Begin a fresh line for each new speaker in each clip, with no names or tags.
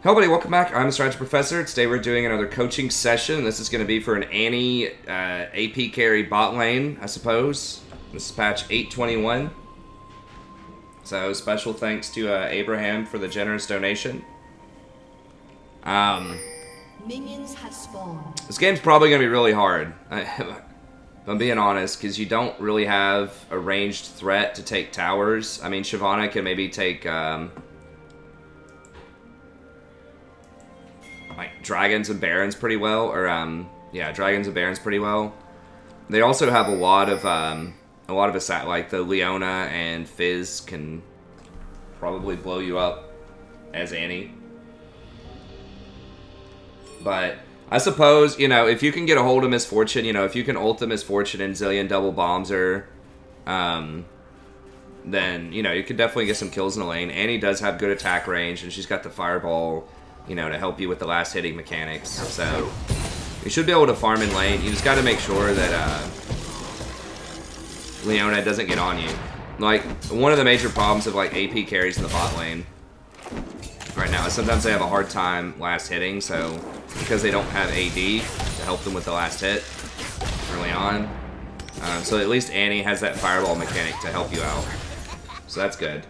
Hello everybody, welcome back. I'm the Strategy Professor. Today we're doing another coaching session. This is going to be for an Annie AP carry bot lane, I suppose. This is patch 821. So special thanks to Abraham for the generous donation.
Minions have spawned.
This game's probably going to be really hard, if I'm being honest, because you don't really have a ranged threat to take towers. I mean, Shyvana can maybe take... like dragons and barons pretty well, or yeah, dragons and barons pretty well. They also have a lot of like the Leona and Fizz can probably blow you up as Annie. But I suppose, you know, if you can get a hold of Misfortune, you know, if you can ult the Misfortune and Zillion double bombs her, then, you know, you could definitely get some kills in the lane. Annie does have good attack range, and she's got the fireball, you know, to help you with the last hitting mechanics. So you should be able to farm in lane. You just got to make sure that Leona doesn't get on you. Like, one of the major problems of like AP carries in the bot lane right now is sometimes they have a hard time last hitting. So because they don't have AD to help them with the last hit early on, so at least Annie has that fireball mechanic to help you out. So that's good.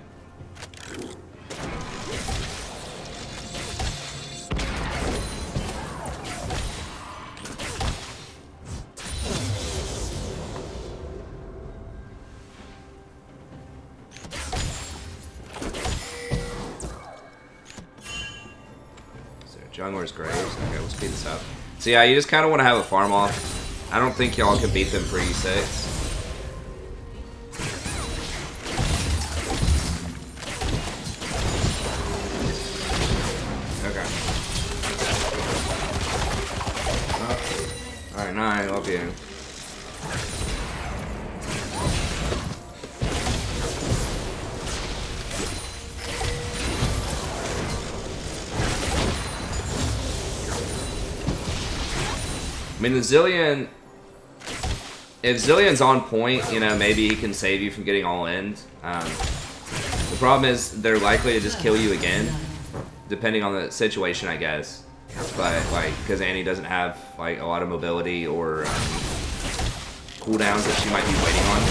Jungler's Graves. Okay, we'll speed this up. So yeah, you just kind of want to have a farm off. I don't think y'all can beat them for E6. Okay. Oh. Alright, 9, love you. I mean, the Zillion, if Zillion's on point, you know, maybe he can save you from getting all in. The problem is they're likely to just kill you again, depending on the situation, I guess. But, like, because Annie doesn't have, like, a lot of mobility or cooldowns that she might be waiting on.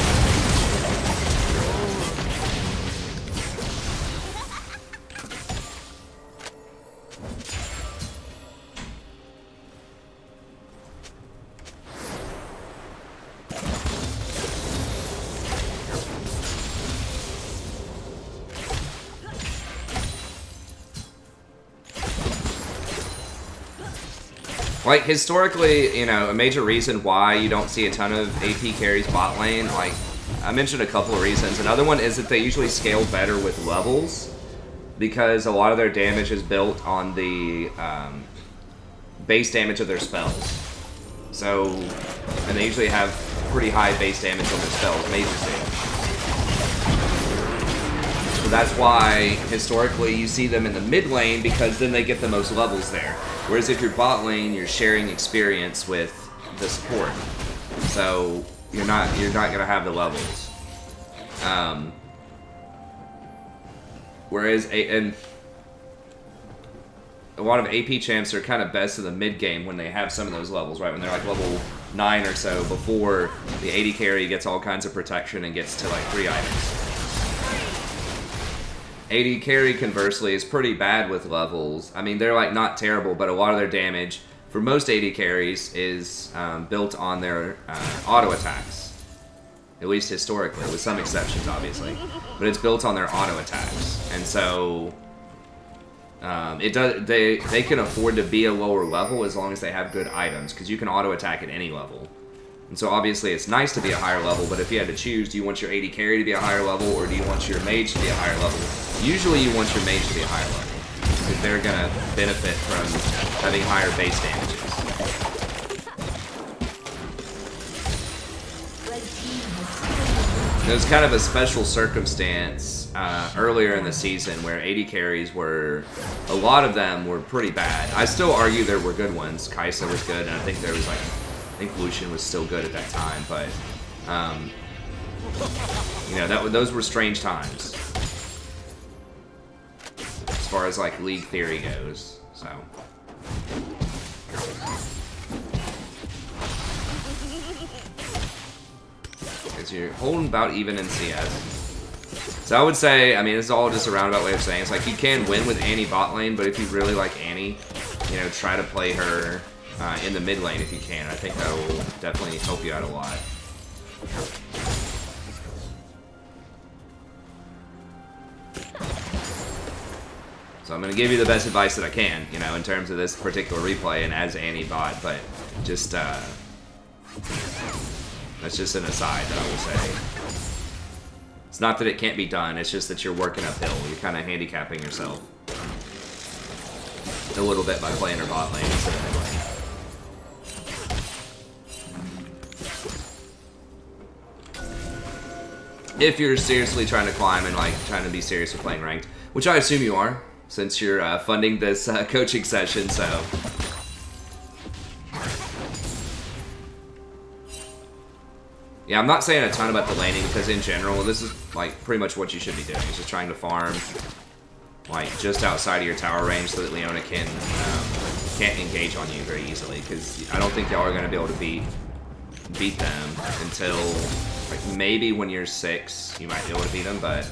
Like, historically, you know, a major reason why you don't see a ton of AP carries bot lane, like, I mentioned a couple of reasons. Another one is that they usually scale better with levels, because a lot of their damage is built on the base damage of their spells. So, and they usually have pretty high base damage on their spells, major damage. So that's why, historically, you see them in the mid lane, because then they get the most levels there. Whereas if you're bot lane, you're sharing experience with the support, so you're not gonna have the levels. Whereas and a lot of AP champs are kind of best in the mid game when they have some of those levels, right? When they're like level 9 or so, before the AD carry gets all kinds of protection and gets to like 3 items. AD carry, conversely, is pretty bad with levels. I mean, they're like not terrible, but a lot of their damage for most AD carries is built on their auto attacks. At least historically, with some exceptions, obviously. But it's built on their auto attacks, and so they can afford to be a lower level as long as they have good items, because you can auto attack at any level. And so obviously it's nice to be a higher level, but if you had to choose, do you want your AD carry to be a higher level, or do you want your mage to be a higher level? Usually you want your mage to be a higher level, because they're going to benefit from having higher base damages. There's kind of a special circumstance earlier in the season where AD carries were, a lot of them were pretty bad. I still argue there were good ones. Kai'Sa was good, and I think there was like, I think Lucian was still good at that time, but you know, those were strange times. far as like league theory goes. So. Because you're holding about even in CS. So I would say, I mean, this is all just a roundabout way of saying it's like you can win with Annie bot lane, but if you really like Annie, you know, try to play her in the mid lane if you can. I think that will definitely help you out a lot. So I'm going to give you the best advice that I can, you know, in terms of this particular replay and as Annie bot, but just, that's just an aside that I will say. It's not that it can't be done, it's just that you're working uphill. You're kind of handicapping yourself a little bit by playing her bot lane instead of mid lane. If you're seriously trying to climb and like trying to be serious with playing ranked, which I assume you are, since you're funding this coaching session, so. Yeah, I'm not saying a ton about the laning because in general, this is like pretty much what you should be doing. Is just trying to farm like just outside of your tower range so that Leona can't engage on you very easily. Because I don't think y'all are going to be able to beat them until like maybe when you're 6, you might be able to beat them, but.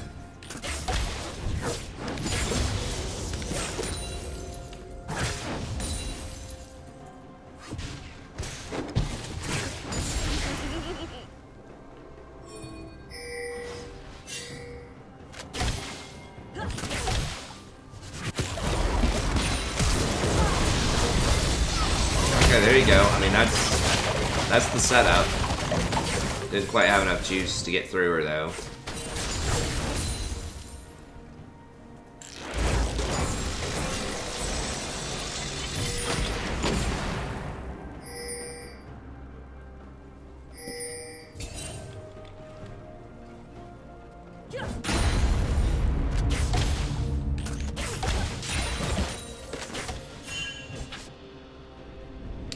Okay, there you go. I mean, that's the setup. Didn't quite have enough juice to get through her, though.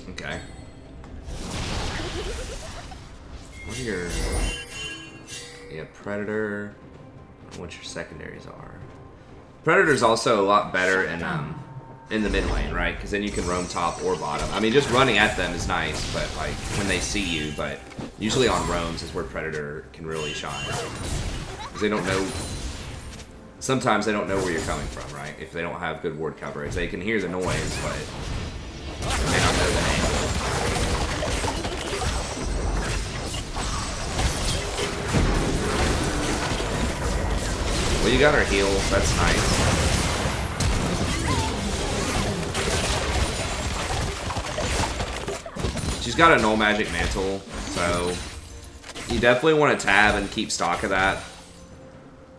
Okay. What are your... Yeah, Predator. What your secondaries are. Predator's also a lot better in the mid lane, right? Because then you can roam top or bottom. I mean, just running at them is nice, but like when they see you, but usually on roams is where Predator can really shine. Because they don't know... Sometimes they don't know where you're coming from, right? If they don't have good ward coverage. They can hear the noise, but... They may not know the name. Well, you got her heal. That's nice. She's got a null magic mantle, so you definitely want to tab and keep stock of that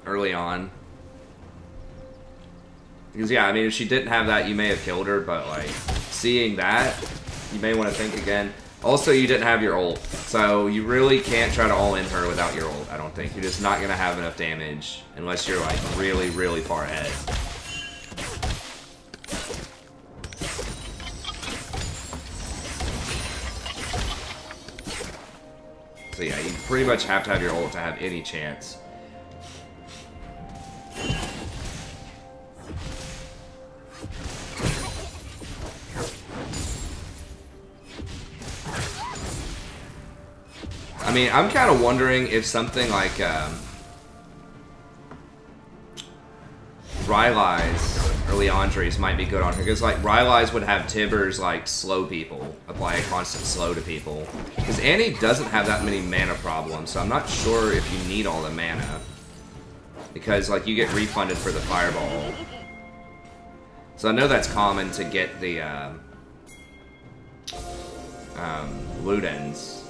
early on. Because yeah, I mean, if she didn't have that, you may have killed her, but like seeing that, you may want to think again. Also, you didn't have your ult, so you really can't try to all-in her without your ult, I don't think. You're just not going to have enough damage unless you're, like, really, really far ahead. So yeah, you pretty much have to have your ult to have any chance. I mean, I'm kind of wondering if something like Rylai's or Leandre's might be good on her. Because like Rylai's would have Tibbers like slow people, apply a constant slow to people. Because Annie doesn't have that many mana problems, so I'm not sure if you need all the mana. Because like you get refunded for the fireball. So I know that's common to get the Ludens.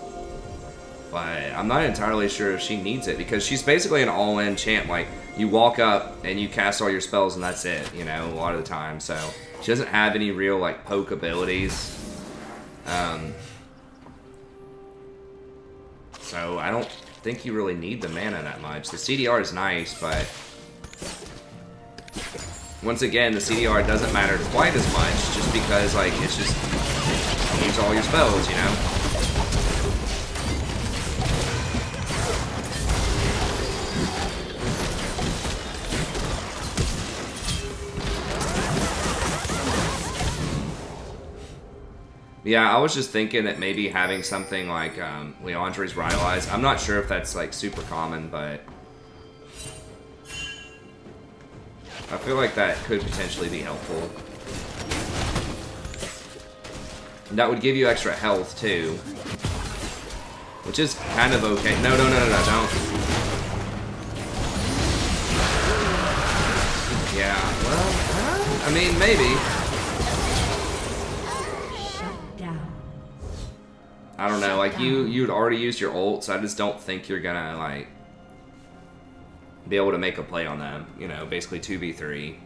But I'm not entirely sure if she needs it, because she's basically an all-in champ. Like, you walk up and you cast all your spells and that's it, you know, a lot of the time. So, she doesn't have any real, like, poke abilities. So, I don't think you really need the mana that much. The CDR is nice, but... Once again, the CDR doesn't matter quite as much, just because, like, it's just... use all your spells, you know? Yeah, I was just thinking that maybe having something like Leandre's Rylai's. I'm not sure if that's like super common, but I feel like that could potentially be helpful. And that would give you extra health too, which is kind of okay. No, don't. Yeah, well, I mean, maybe. I don't know, like you'd already used your ult, so I just don't think you're gonna like be able to make a play on them. You know, basically 2v3.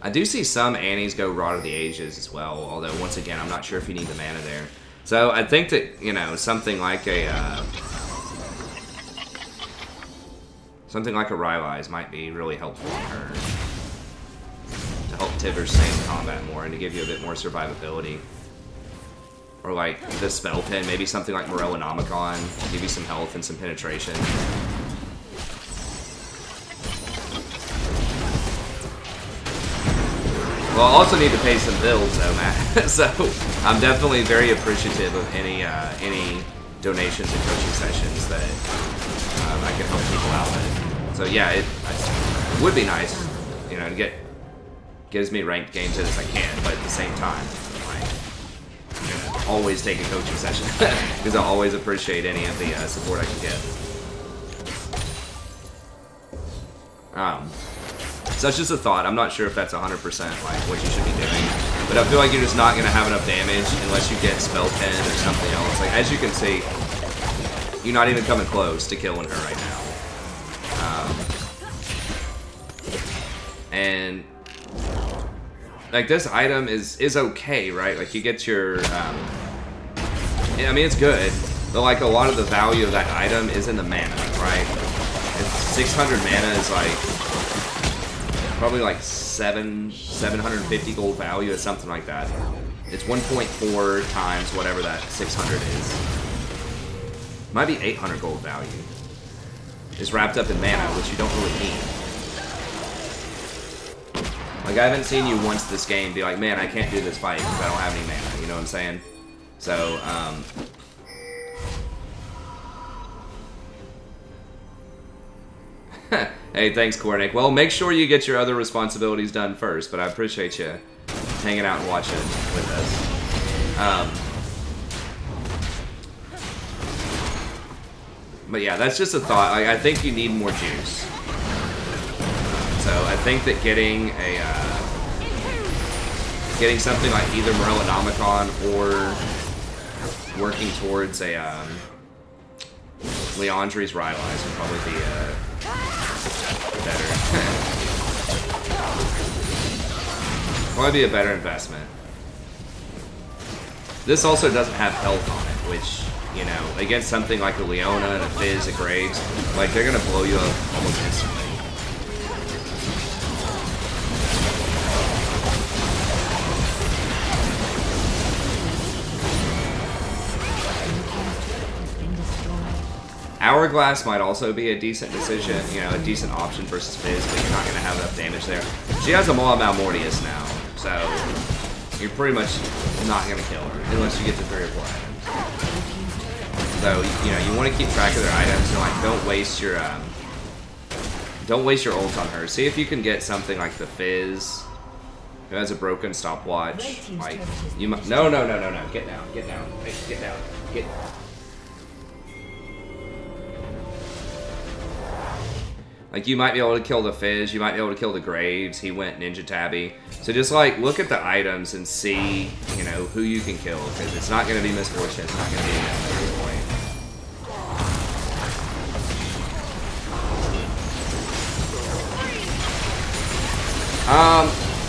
I do see some Annies go Rod of the Ages as well, although once again, I'm not sure if you need the mana there. So I think that, you know, something like a Rylai's might be really helpful on her. To help Tivers stay in combat more and to give you a bit more survivability. Or like the spell pin, maybe something like Morellonomicon, give you some health and some penetration. Well, I also need to pay some bills though, Matt. So I'm definitely very appreciative of any donations and coaching sessions that I can help people out with. So yeah, it would be nice, you know, to get as many ranked games in as I can, but at the same time, like, I'm gonna always take a coaching session because I always appreciate any of the support I can get. So that's just a thought. I'm not sure if that's 100% like what you should be doing, but I feel like you're just not gonna have enough damage unless you get spell pen or something else. Like as you can see, you're not even coming close to killing her right now. And like this item is okay, right? Like you get your, I mean it's good, but like a lot of the value of that item is in the mana, right? And 600 mana is like probably like 750 gold value or something like that. It's 1.4 times whatever that 600 is. Might be 800 gold value. It's wrapped up in mana, which you don't really need. Like, I haven't seen you once this game be like, man, I can't do this fight because I don't have any mana, you know what I'm saying? So, hey, thanks, Kornick. Well, make sure you get your other responsibilities done first, but I appreciate you hanging out and watching with us. But yeah, that's just a thought. Like, I think you need more juice. So I think that getting something like either Morellonomicon or working towards a Leandre's Rylai's would probably be better. Probably be a better investment. This also doesn't have health on it, which, you know, against something like a Leona and a Fizz, a Graves, like they're gonna blow you up almost instantly. Hourglass might also be a decent decision, you know, a decent option versus Fizz, but you're not going to have enough damage there. She has a Maw Malmortius now, so you're pretty much not going to kill her unless you get to 3 or 4 items. So, you know, you want to keep track of their items and like don't waste your ult on her. See if you can get something like the Fizz who has a broken stopwatch. Like you might no, get down. Hey, get down. Like, you might be able to kill the Fizz, you might be able to kill the Graves, he went Ninja Tabby. So just, like, look at the items and see, you know, who you can kill, because it's not going to be Misfortune, it's not going to be every point.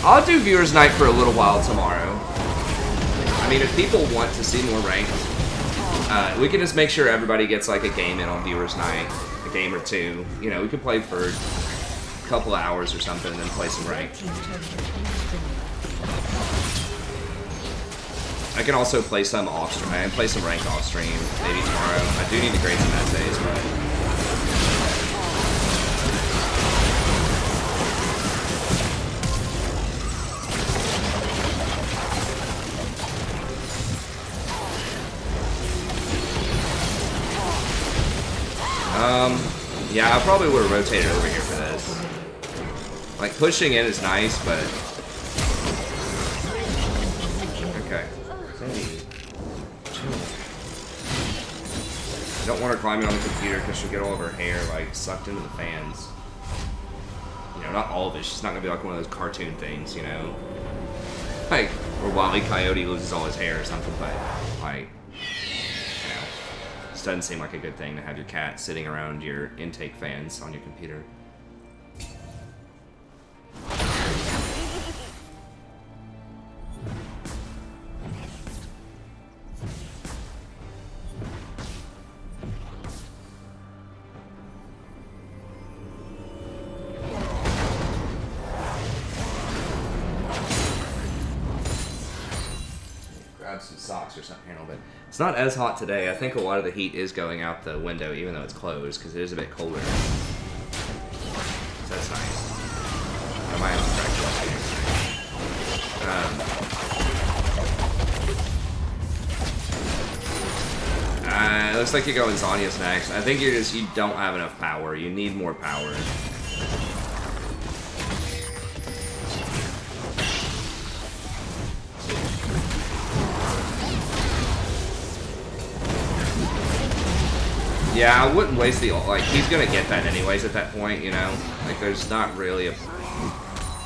I'll do Viewers Night for a little while tomorrow. I mean, if people want to see more ranked, we can just make sure everybody gets, like, a game in on Viewers Night. Game or two, you know, we could play for a couple of hours or something and then play some ranked. I can also play some off stream. I can play some ranked off stream maybe tomorrow. I do need the grades in that days, but Yeah, I probably would have rotated over here for this. Like, pushing in is nice, but... Okay. Chill. I don't want her climbing on the computer because she'll get all of her hair, like, sucked into the fans. You know, not all of it. She's not going to be like one of those cartoon things, you know? Like, where Wile E. Coyote loses all his hair or something, but, like... This doesn't seem like a good thing to have your cat sitting around your intake fans on your computer. Grab some socks or something here in a little bit. It's not as hot today. I think a lot of the heat is going out the window, even though it's closed, because it is a bit colder. So that's nice. I might have to practice. It looks like you're going Zhonya's next. I think you don't have enough power. You need more power. Yeah, I wouldn't waste the ult. Like, he's gonna get that anyways at that point, you know? Like, there's not really a...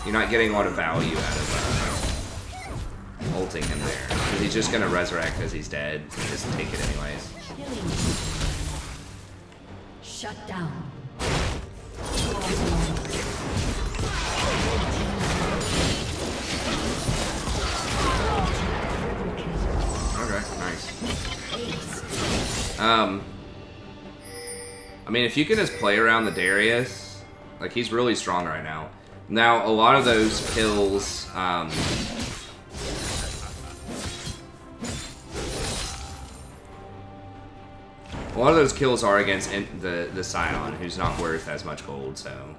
You're not getting a lot of value out of ulting him there. Because he's just gonna resurrect because he's dead. So just take it anyways.
Shut down.
Okay, nice. I mean, if you can just play around the Darius, like, he's really strong right now. Now, a lot of those kills, a lot of those kills are against the Scion, who's not worth as much gold, so...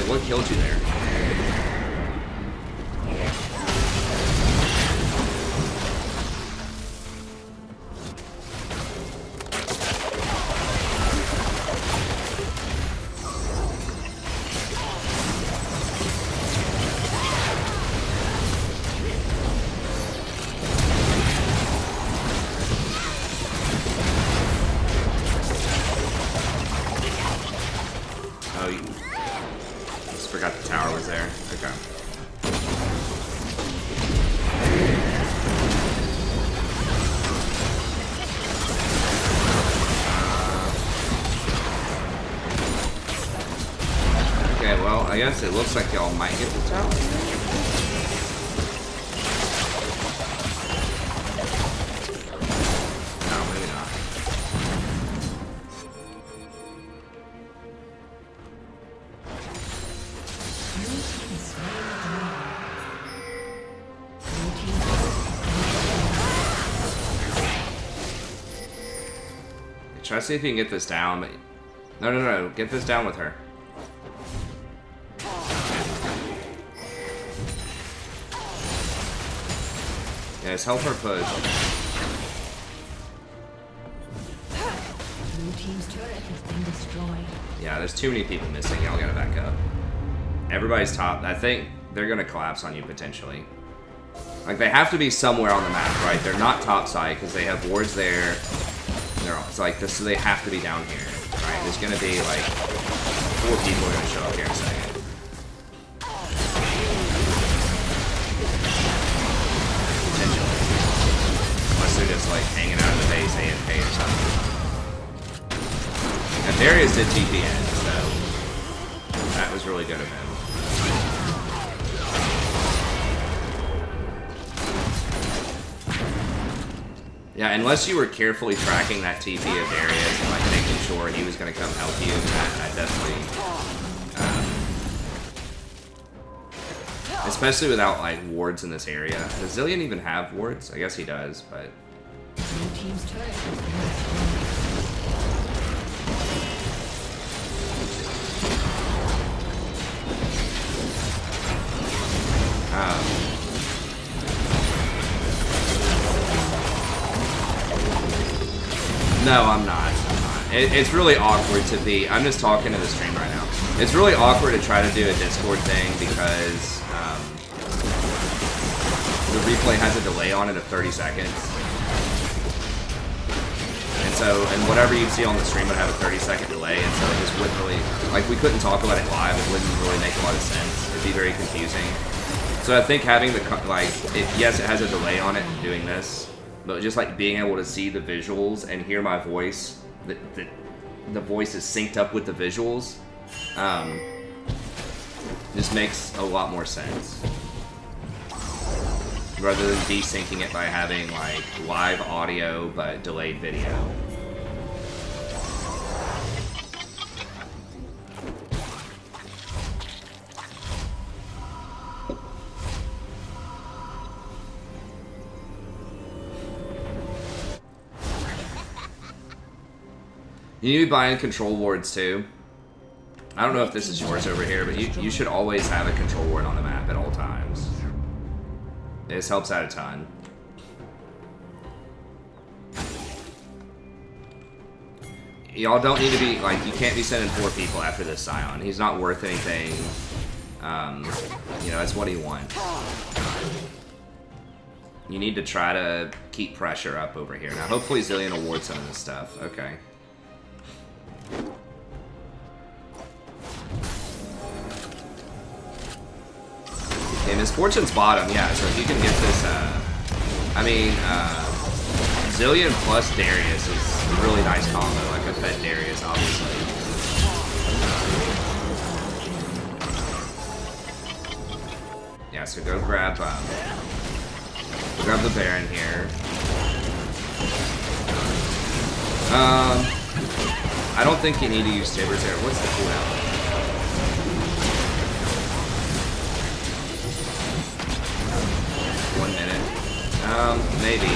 What killed you there? Forgot the tower was there. Okay. Okay, well, I guess it looks like y'all might get the tower. No, maybe not. Try to see if you can get this down, but... No. Get this down with her. Yeah, just help her push.
Blue team's turret has been destroyed.
Yeah, there's too many people missing. Y'all gotta back up. Everybody's top. I think they're gonna collapse on you, potentially. Like, they have to be somewhere on the map, right? They're not top side, because they have wards there. It's like this, so they have to be down here, right? There's gonna be like 4 people are gonna show up here in a second. Potentially, unless they're just like hanging out in the base AFK or something. And Darius did TP in, so that was really good of him. Yeah, unless you were carefully tracking that TP of Darius and like making sure he was going to come help you, I definitely... especially without like wards in this area. Does Zillion even have wards? I guess he does, but...
Blue team's turret has been destroyed.
No, I'm not. It's really awkward to be... I'm just talking to the stream right now. It's really awkward to try to do a Discord thing because the replay has a delay on it of 30 seconds. And whatever you'd see on the stream would have a 30-second delay, and so it just wouldn't really... Like, we couldn't talk about it live. It wouldn't really make a lot of sense. It'd be very confusing. So I think having the... Like, yes, it has a delay on it doing this, but just like being able to see the visuals and hear my voice, the voice is synced up with the visuals, just makes a lot more sense. Rather than desyncing it by having like live audio but delayed video. You need to be buying control wards too. I don't know if this is yours over here, but you should always have a control ward on the map at all times. This helps out a ton. Y'all don't need to be, like, you can't be sending 4 people after this Scion. He's not worth anything. You know, that's what he wants. You need to try to keep pressure up over here. Now, hopefully Zillion awards some of this stuff. Okay. Okay, Misfortune's bottom, yeah, so if you can get this, I mean, Zillion plus Darius is a really nice combo, like a fed Darius, obviously. Yeah, so go grab the Baron here. I don't think you need to use Tibbers here. What's the cooldown? Maybe.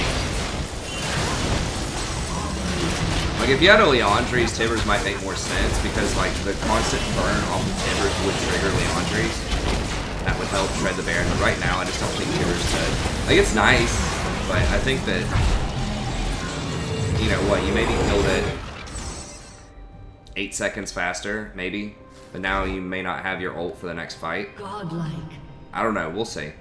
Like, if you had a Leandri's, Tibbers might make more sense, because, like, the constant burn off of Tibbers would trigger Leandri's. That would help shred the Baron, but right now I just don't think Tibbers should. Like, it's nice, but I think that, you know what, you maybe killed it 8 seconds faster, maybe, but now you may not have your ult for the next fight.
Godlike.
I don't know, we'll see.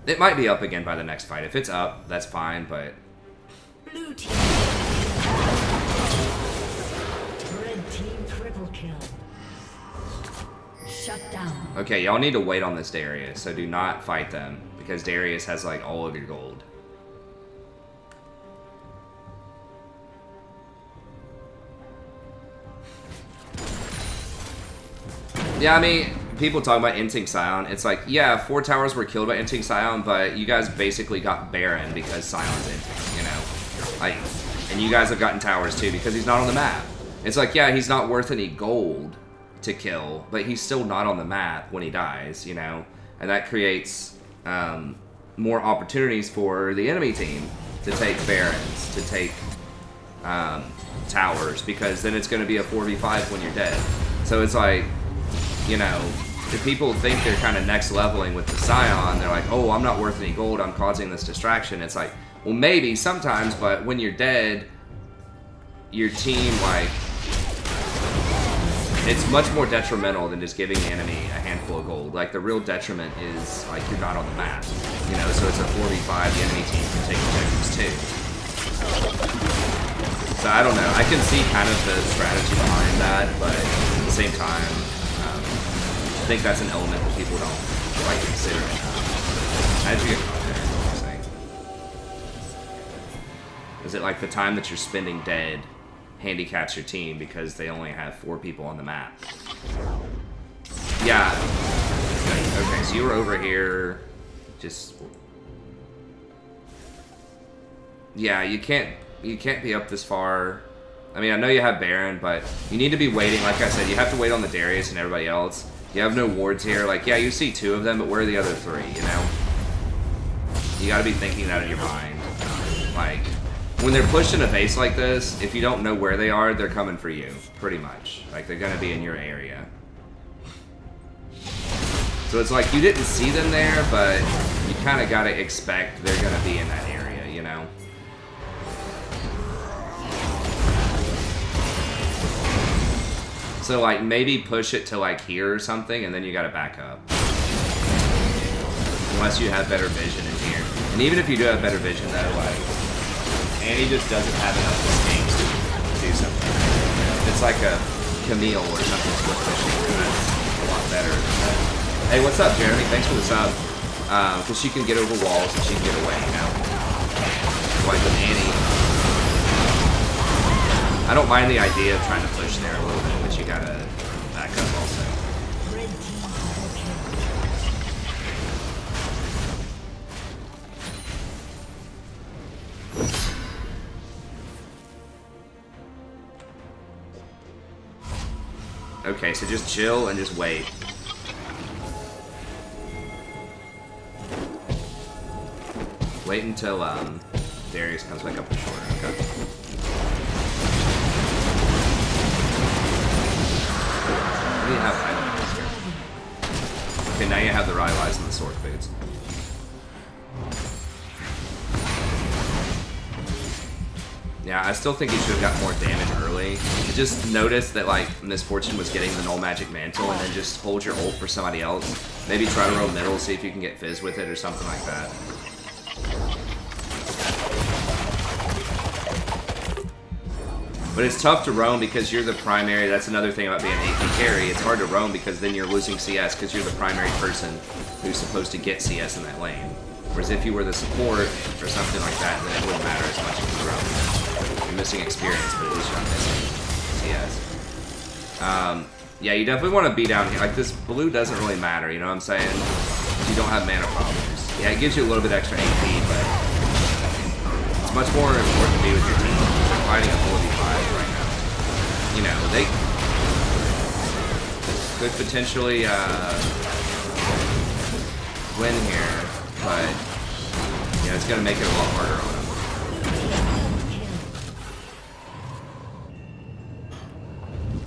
It might be up again by the next fight. If it's up, that's fine, but...
Blue team. Red team triple kill. Shut down.
Okay, y'all need to wait on this Darius, so do not fight them, because Darius has, like, all of your gold. Yeah, I mean... People talk about Inting Scion. It's like, yeah, 4 towers were killed by Inting Scion, but you guys basically got Baron because Scion's Inting, you know? Like, and you guys have gotten towers too because he's not on the map. It's like, yeah, he's not worth any gold to kill, but he's still not on the map when he dies, you know? And that creates more opportunities for the enemy team to take Barons, to take towers, because then it's going to be a 4v5 when you're dead. So it's like, you know, if people think they're kind of next leveling with the Scion, they're like, oh, I'm not worth any gold, I'm causing this distraction. It's like, well, maybe sometimes, but when you're dead, your team, like, it's much more detrimental than just giving the enemy a handful of gold. Like, the real detriment is, like, you're not on the map, you know, so it's a 4v5, the enemy team can take objectives too. So I don't know, I can see kind of the strategy behind that, but at the same time, I think that's an element that people don't like consider. How'd you get caught there? Is it like the time that you're spending dead handicaps your team because they only have 4 people on the map? Yeah. Okay, so you were over here. Just. Yeah, you can't be up this far. I mean, I know you have Baron, but you need to be waiting. Like I said, you have to wait on the Darius and everybody else. You have no wards here. Like, yeah, you see 2 of them, but where are the other 3, you know? You gotta be thinking that in your mind. Like, when they're pushing a base like this, if you don't know where they are, they're coming for you, pretty much. Like, they're gonna be in your area. So it's like, you didn't see them there, but you kinda gotta expect they're gonna be in that area, you know? So, like, maybe push it to, like, here or something, and then you gotta back up. Unless you have better vision in here. And even if you do have better vision, though, like, Annie just doesn't have enough instincts to do something. If it's like a Camille or something split fishing, that's a lot better. Hey, what's up, Jeremy? Thanks for the sub. Because she can get over walls and she can get away, you know? Like with Annie. I don't mind the idea of trying to push there a little bit, but you gotta back up also. Okay, so just chill and just wait. Wait until Darius comes back up the shore. Okay. What do you have items here? Okay, now you have the Rylai's and the Sword Boots. Yeah, I still think he should have got more damage early. I just noticed that, like, Misfortune was getting the Null Magic Mantle, and then just hold your ult for somebody else. Maybe try to roam middle, see if you can get Fizz with it or something like that. But it's tough to roam because you're the primary. That's another thing about being AP carry. It's hard to roam because then you're losing CS because you're the primary person who's supposed to get CS in that lane. Whereas if you were the support or something like that, then it wouldn't matter as much if you roam. You're missing experience, but at least you're not missing CS. Yeah, you definitely want to be down here. Like, this blue doesn't really matter, you know what I'm saying? You don't have mana problems. Yeah, it gives you a little bit extra AP, but it's much more important to be with your team. They're fighting a 4v5 right now. You know, they could potentially win here, but you know, it's going to make it a lot harder on them.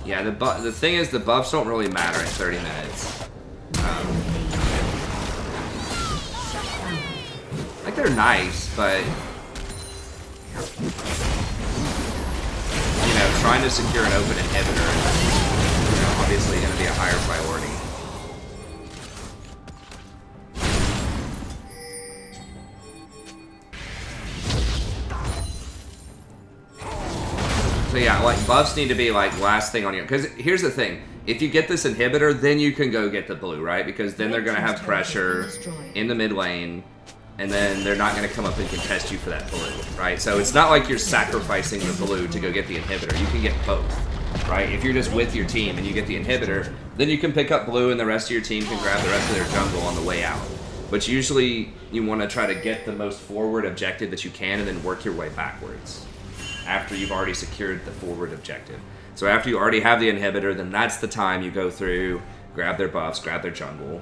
Yeah, the thing is, the buffs don't really matter in 30 minutes. Like, they're nice, but you know, trying to secure an open inhibitor is, you know, obviously going to be a higher priority. So yeah, like, buffs need to be, like, last thing on your... Because here's the thing. If you get this inhibitor, then you can go get the blue, right? Because then they're going to have pressure in the mid lane, and then they're not going to come up and contest you for that blue, right? So it's not like you're sacrificing the blue to go get the inhibitor. You can get both, right? If you're just with your team and you get the inhibitor, then you can pick up blue and the rest of your team can grab the rest of their jungle on the way out. But usually you want to try to get the most forward objective that you can and then work your way backwards after you've already secured the forward objective. So after you already have the inhibitor, then that's the time you go through, grab their buffs, grab their jungle.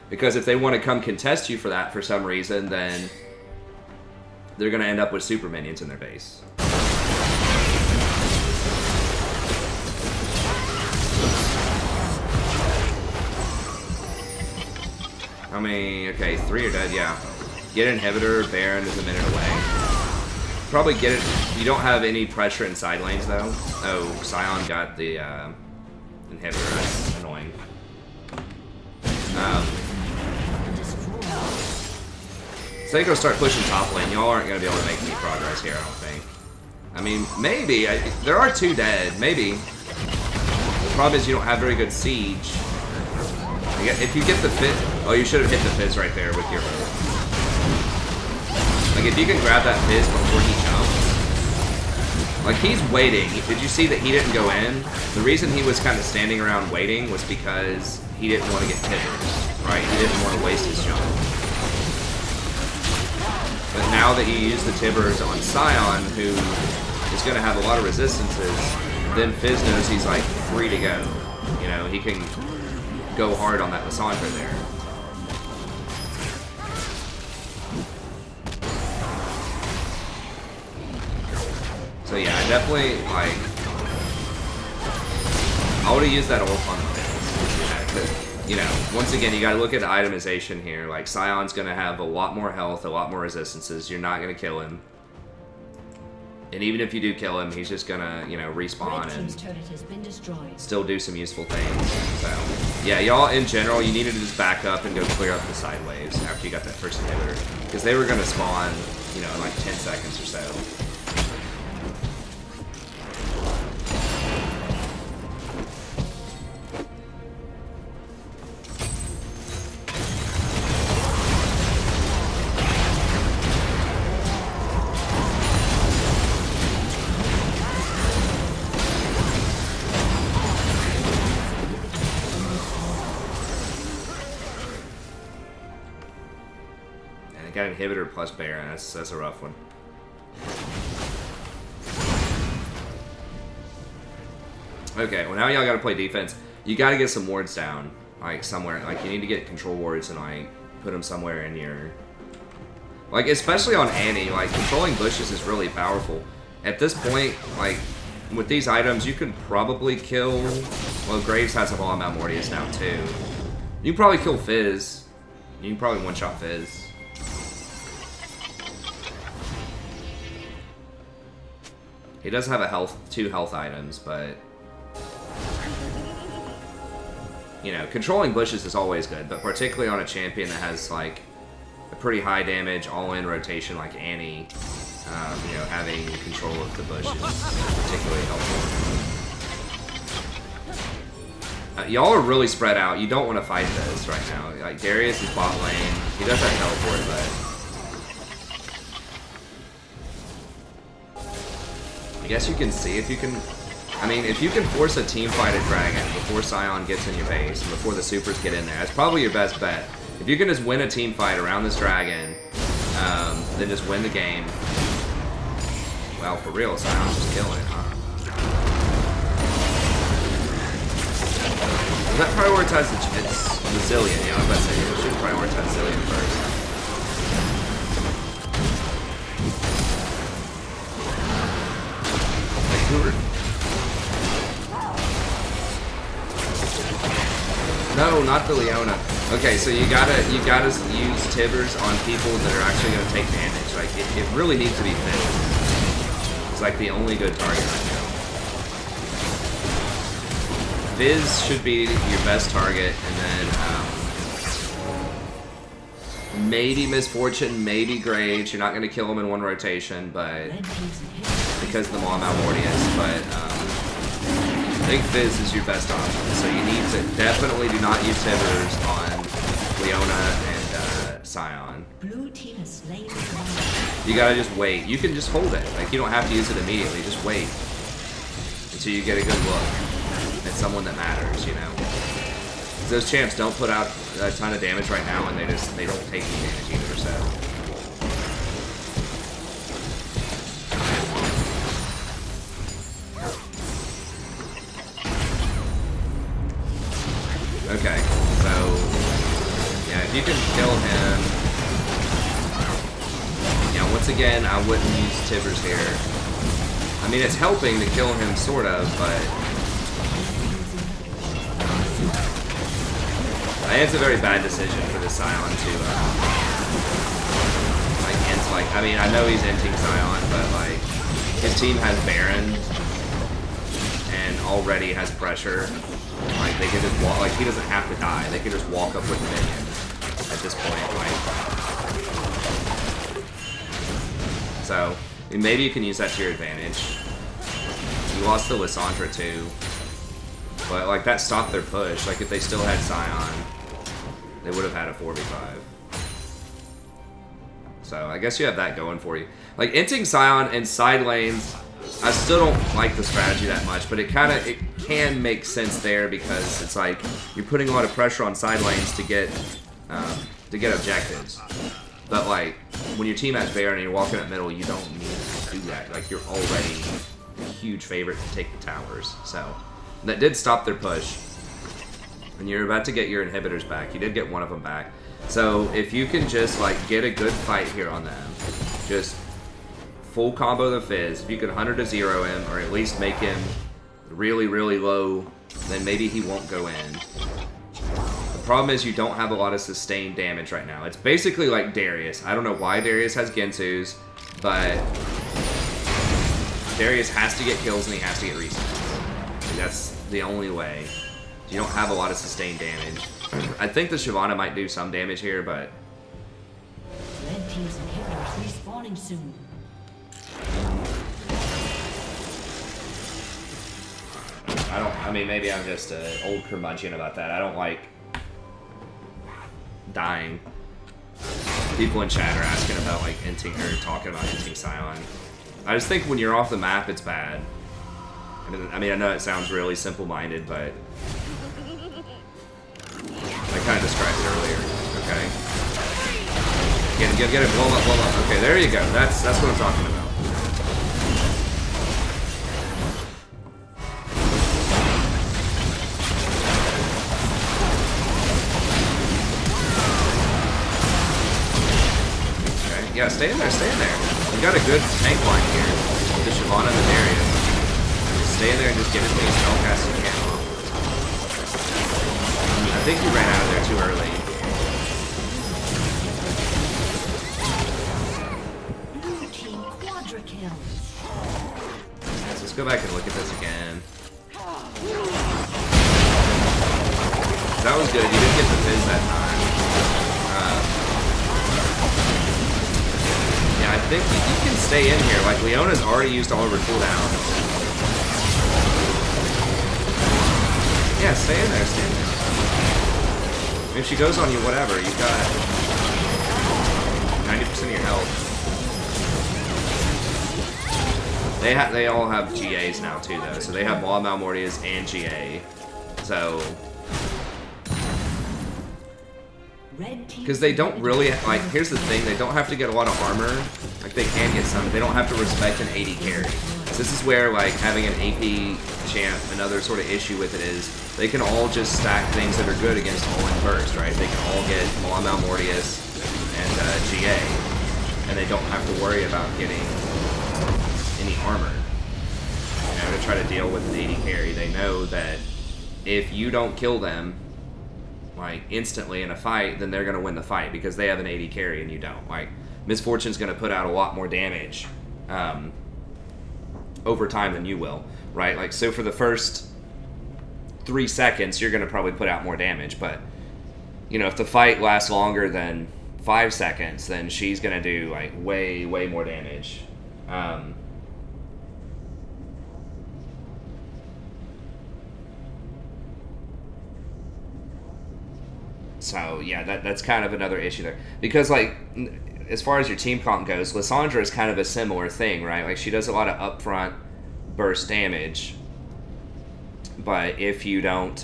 Because if they want to come contest you for that for some reason, then they're going to end up with super minions in their base. How many? Okay, 3 are dead, yeah. Get inhibitor, Baron is a minute away. Probably get it. You don't have any pressure in side lanes though. Oh, Sion got the inhibitor. That's annoying. So they go start pushing top lane. Y'all aren't gonna be able to make any progress here, I don't think. I mean, maybe. There are 2 dead. Maybe. The problem is you don't have very good siege. If you get the Fizz, oh, you should have hit the Fizz right there with your ult. Like, if you can grab that Fizz before he jumps. Like, he's waiting. Did you see that he didn't go in? The reason he was kind of standing around waiting was because he didn't want to get pivoted, right? He didn't want to waste his jump. But now now that you use the Tibbers on Scion, who is going to have a lot of resistances, then Fizz knows he's like free to go. You know, he can go hard on that Lissandra there. So yeah, I definitely like. I would have used that ult on Fizz. You know, once again, you got to look at the itemization here. Like Scion's going to have a lot more health, a lot more resistances. You're not going to kill him. And even if you do kill him, he's just gonna, you know, respawn and still do some useful things. So, yeah, y'all, in general, you needed to just back up and go clear up the side waves after you got that first inhibitor. Because they were gonna spawn, you know, in like 10 seconds or so. Got inhibitor plus Baron. That's a rough one. Okay, well now y'all gotta play defense. You gotta get some wards down, like somewhere. Like you need to get control wards and like put them somewhere in your. Like especially on Annie, like controlling bushes is really powerful. At this point, like with these items, you could probably kill. Well, Graves has a ball on Mount Mortius now too. You can probably kill Fizz. You can probably one-shot Fizz. He does have a two health items, but you know, controlling bushes is always good, but particularly on a champion that has like a pretty high damage all-in rotation like Annie, you know, having control of the bush is particularly helpful. Y'all are really spread out. You don't want to fight this right now. Like Darius is bot lane. He does have teleport, but. I guess you can see if you can. I mean, if you can force a team fight at Dragon before Scion gets in your base and before the supers get in there, that's probably your best bet. If you can just win a team fight around this Dragon, then just win the game. Well, for real, Scion's just killing it, huh? Does that prioritize the Zillion? Yeah, I was about to say, it should prioritize Zillion first. No, not the Leona. Okay, so you gotta use Tibbers on people that are actually gonna take damage. Like it really needs to be Fizz. It's like the only good target right now. Fizz should be your best target, and then maybe Misfortune, maybe Graves. You're not gonna kill him in one rotation, but because of the Maw Mount Mortius, but I think Fizz is your best option. So you need to definitely do not use Tibbers on Leona and Scion.
Blue team has slain.
You gotta just wait. You can just hold it. Like you don't have to use it immediately. Just wait until you get a good look at someone that matters. You know, those champs don't put out a ton of damage right now, and they don't take any damage either. So. Okay, so, yeah, if you can kill him, yeah, once again, I wouldn't use Tibbers here. I mean, it's helping to kill him, sort of, but I think it's a very bad decision for the Scion to, like, I mean, I know he's inting Scion, but, like, his team has Baron, and already has pressure. Like, they could just walk, like, he doesn't have to die. They could just walk up with the minions at this point, like. So, maybe you can use that to your advantage. You lost the Lissandra, too. But, like, that stopped their push. Like, if they still had Scion, they would have had a 4v5. So, I guess you have that going for you. Like, inting Scion in side lanes, I still don't like the strategy that much, but it can make sense there because it's like you're putting a lot of pressure on side lanes to get objectives. But like when your team has Baron and you're walking up middle, you don't need to do that. Like, you're already a huge favorite to take the towers. So, that did stop their push. And you're about to get your inhibitors back. You did get one of them back. So, if you can just, like, get a good fight here on them, just full combo the Fizz. If you can 100 to 0 him, or at least make him really, really low, then maybe he won't go in. The problem is you don't have a lot of sustained damage right now. It's basically like Darius. I don't know why Darius has Gensus, but Darius has to get kills and he has to get resets. That's the only way. You don't have a lot of sustained damage. I think the Shyvana might do some damage here, but...
Red team's inhibitors respawning soon.
I mean, maybe I'm just an old curmudgeon about that. I don't like dying. People in chat are asking about, like, inting, or talking about inting Scion. I just think when you're off the map, it's bad. I mean, I know it sounds really simple-minded, but I kind of described it earlier. Okay. Get it, blow up, blow up. Okay, there you go. That's what I'm talking about. Yeah, stay in there, stay in there. You got a good tank line here. The Shyvana and the Darius. Just stay in there and just get as many spellcasts as you can. I think you ran out of there too early.
Blue team quadra kill.
Let's just go back and look at this again. That was good. You didn't get the Fizz that time. Yeah, I think you can stay in here. Like, Leona's already used all of her cooldowns. Yeah, stay in there, stay in there. If she goes on you, whatever, you've got 90% of your health. They all have GAs now too, though. So they have Maw Malmortias and GA. So... Because they don't really, like, here's the thing, they don't have to get a lot of armor. Like, they can get some, they don't have to respect an AD carry. So this is where, like, having an AP champ, another sort of issue with it is, they can all just stack things that are good against all-in burst, right? They can all get Maw Malmortias and GA, and they don't have to worry about getting any armor. You know, to try to deal with an AD carry. They know that if you don't kill them, like, instantly in a fight, then they're going to win the fight because they have an AD carry and you don't. Like, Misfortune's going to put out a lot more damage over time than you will, right? Like, so for the first 3 seconds, you're going to probably put out more damage, but, you know, if the fight lasts longer than 5 seconds, then she's going to do, like, way, way more damage. So, yeah, that's kind of another issue there. Because, like, as far as your team comp goes, Lissandra is kind of a similar thing, right? Like, she does a lot of upfront burst damage. But if you don't,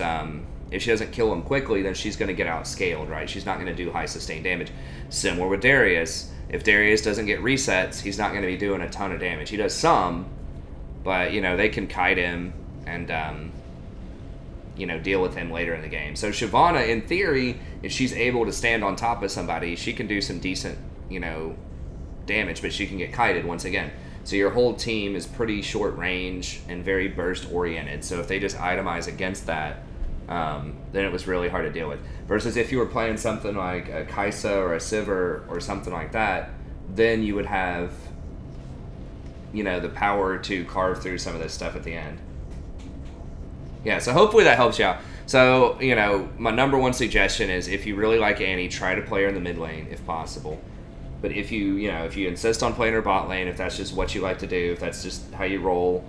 if she doesn't kill him quickly, then she's going to get outscaled, right? She's not going to do high sustained damage. Similar with Darius. If Darius doesn't get resets, he's not going to be doing a ton of damage. He does some, but, you know, they can kite him and, you know, deal with him later in the game. So Shyvana, in theory, if she's able to stand on top of somebody, she can do some decent, you know, damage, but she can get kited once again. So your whole team is pretty short range and very burst oriented. So if they just itemize against that, then it was really hard to deal with. Versus if you were playing something like a Kaisa or a Sivir or something like that, then you would have, you know, the power to carve through some of this stuff at the end. Yeah, so hopefully that helps you out. So, you know, my number one suggestion is if you really like Annie, try to play her in the mid lane if possible. But if you, you know, if you insist on playing her bot lane, if that's just what you like to do, if that's just how you roll,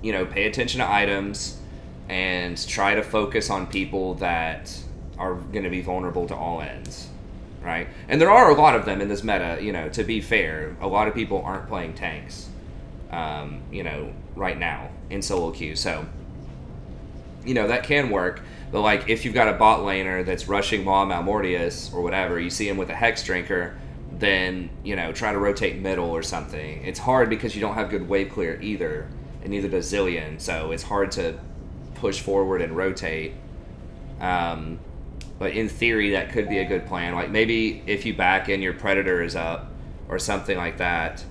you know, pay attention to items and try to focus on people that are going to be vulnerable to all ends, right? And there are a lot of them in this meta, you know, to be fair. A lot of people aren't playing tanks, you know, right now in solo queue. So, you know, that can work. But like if you've got a bot laner that's rushing Maw Malmortius or whatever, you see him with a Hex Drinker, then, you know, try to rotate middle or something. It's hard because you don't have good wave clear either, and neither does Zillion, so it's hard to push forward and rotate. But in theory, that could be a good plan. Like maybe if you back in your Predator is up or something like that,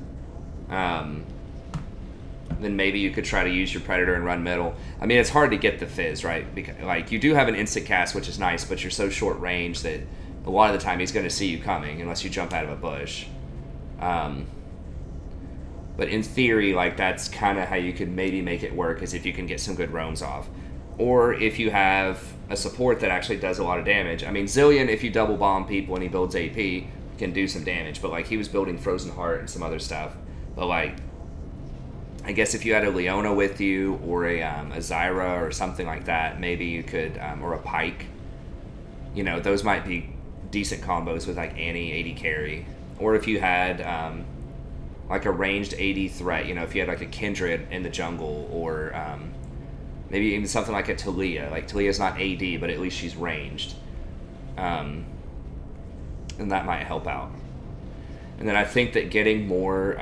then maybe you could try to use your Predator and run middle. I mean, it's hard to get the Fizz, right? Because, like, you do have an instant cast, which is nice, but you're so short range that a lot of the time he's going to see you coming unless you jump out of a bush. But in theory, like, that's kind of how you could maybe make it work, is if you can get some good roams off. Or if you have a support that actually does a lot of damage. I mean, Zillion, if you double bomb people and he builds AP, can do some damage. But, like, he was building Frozen Heart and some other stuff. But, like, I guess if you had a Leona with you, or a Zyra or something like that, maybe you could, or a Pike. You know, those might be decent combos with, like, Annie AD carry. Or if you had, like, a ranged AD threat, you know, if you had, like, a Kindred in the jungle, or maybe even something like a Talia. Like, Talia's not AD, but at least she's ranged. And that might help out. And then I think that getting more...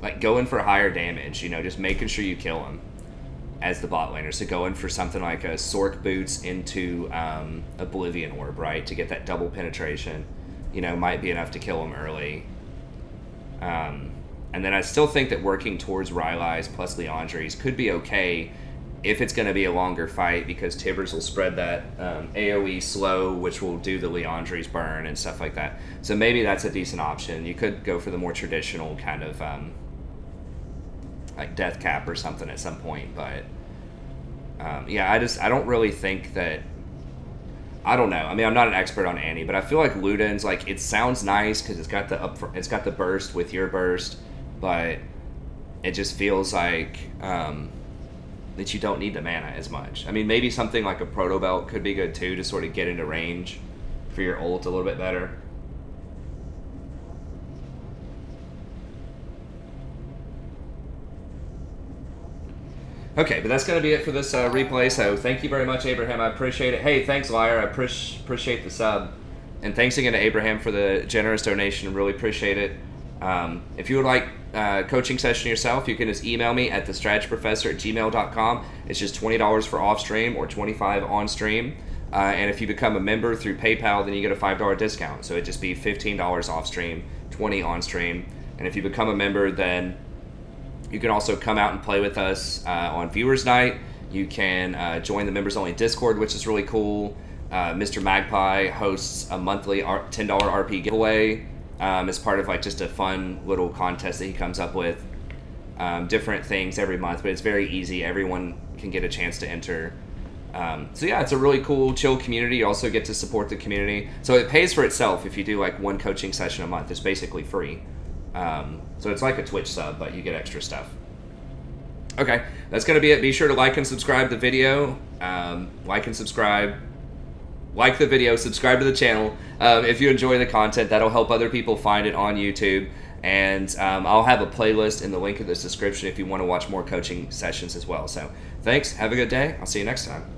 like, going for higher damage, you know, just making sure you kill him as the bot laner. So going for something like a Sork Boots into Oblivion Orb, right, to get that double penetration, you know, might be enough to kill him early. And then I still think that working towards Rylai's plus Leandri's could be okay if it's going to be a longer fight, because Tibbers will spread that AoE slow, which will do the Leandri's burn and stuff like that. So maybe that's a decent option. You could go for the more traditional kind of... like Death Cap or something at some point, but yeah, I don't really think that, I don't know. I mean, I'm not an expert on Annie, but I feel like Luden's, like, it sounds nice because it's got the burst with your burst, but it just feels like that you don't need the mana as much. I mean, maybe something like a Proto Belt could be good too, to sort of get into range for your ult a little bit better. Okay, but that's going to be it for this replay, so thank you very much, Abraham. I appreciate it. Hey, thanks, Liar. I appreciate the sub. And thanks again to Abraham for the generous donation. Really appreciate it. If you would like a coaching session yourself, you can just email me at thestrategyprofessor@gmail.com. It's just $20 for off-stream or $25 on-stream. And if you become a member through PayPal, then you get a $5 discount. So it'd just be $15 off-stream, $20 on-stream. And if you become a member, then... you can also come out and play with us on Viewers Night. You can join the Members Only Discord, which is really cool. Mr. Magpie hosts a monthly $10 RP giveaway as part of, like, just a fun little contest that he comes up with. Different things every month, but it's very easy. Everyone can get a chance to enter. So yeah, it's a really cool, chill community. You also get to support the community. So it pays for itself if you do, like, one coaching session a month. It's basically free. So it's like a Twitch sub, but you get extra stuff. Okay, that's going to be it. Be sure to like and subscribe the video. Like and subscribe. Like the video, subscribe to the channel. If you enjoy the content, that'll help other people find it on YouTube. And I'll have a playlist in the link in this description if you want to watch more coaching sessions as well. So thanks, have a good day. I'll see you next time.